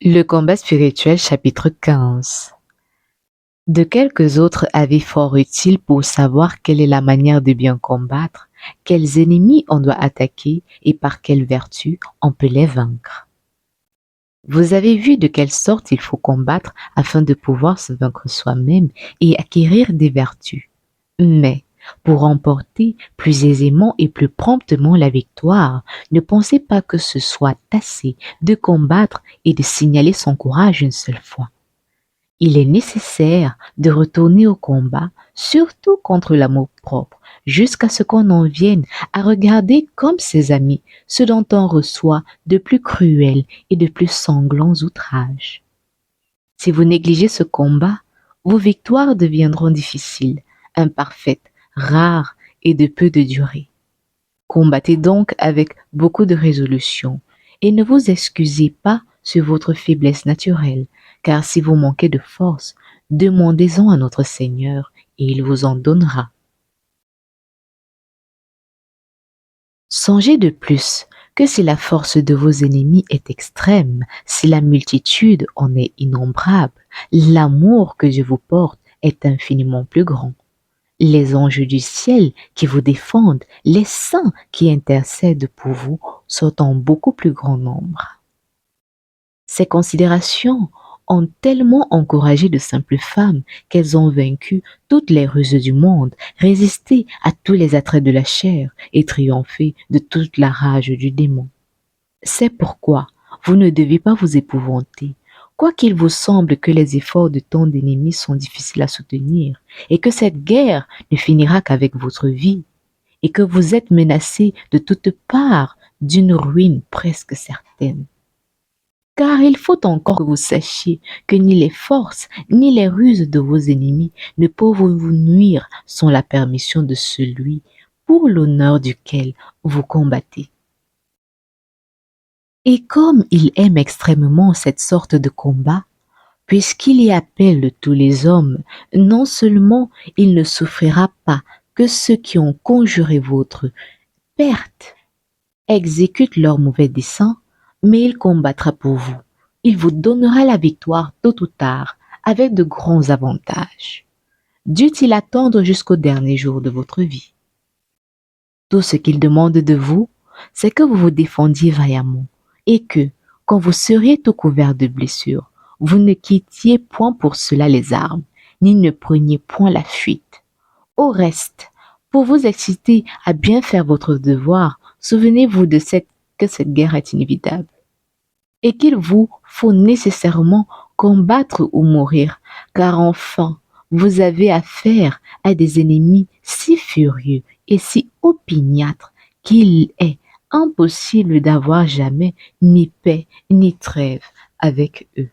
Le combat spirituel chapitre 15. De quelques autres avis fort utiles pour savoir quelle est la manière de bien combattre, quels ennemis on doit attaquer et par quelle vertu on peut les vaincre. Vous avez vu de quelle sorte il faut combattre afin de pouvoir se vaincre soi-même et acquérir des vertus. Mais pour remporter plus aisément et plus promptement la victoire, ne pensez pas que ce soit assez de combattre et de signaler son courage une seule fois. Il est nécessaire de retourner au combat, surtout contre l'amour-propre, jusqu'à ce qu'on en vienne à regarder comme ses amis ce dont on reçoit de plus cruels et de plus sanglants outrages. Si vous négligez ce combat, vos victoires deviendront difficiles, imparfaites, rares et de peu de durée. Combattez donc avec beaucoup de résolution et ne vous excusez pas sur votre faiblesse naturelle, car si vous manquez de force, demandez-en à notre Seigneur et il vous en donnera. Songez de plus que si la force de vos ennemis est extrême, si la multitude en est innombrable, l'amour que je vous porte est infiniment plus grand. Les anges du ciel qui vous défendent, les saints qui intercèdent pour vous sont en beaucoup plus grand nombre. Ces considérations ont tellement encouragé de simples femmes qu'elles ont vaincu toutes les ruses du monde, résisté à tous les attraits de la chair et triomphé de toute la rage du démon. C'est pourquoi vous ne devez pas vous épouvanter, quoiqu'il vous semble que les efforts de tant d'ennemis sont difficiles à soutenir, et que cette guerre ne finira qu'avec votre vie, et que vous êtes menacés de toutes parts d'une ruine presque certaine. Car il faut encore que vous sachiez que ni les forces ni les ruses de vos ennemis ne peuvent vous nuire sans la permission de celui pour l'honneur duquel vous combattez. Et comme il aime extrêmement cette sorte de combat, puisqu'il y appelle tous les hommes, non seulement il ne souffrira pas que ceux qui ont conjuré votre perte exécutent leur mauvais dessein, mais il combattra pour vous. Il vous donnera la victoire tôt ou tard, avec de grands avantages. Dût-il attendre jusqu'au dernier jour de votre vie? Tout ce qu'il demande de vous, c'est que vous vous défendiez vaillamment et que, quand vous seriez tout couvert de blessures, vous ne quittiez point pour cela les armes, ni ne preniez point la fuite. Au reste, pour vous exciter à bien faire votre devoir, souvenez-vous que cette guerre est inévitable et qu'il vous faut nécessairement combattre ou mourir, car enfin, vous avez affaire à des ennemis si furieux et si opiniâtres qu'il est impossible d'avoir jamais ni paix ni trêve avec eux.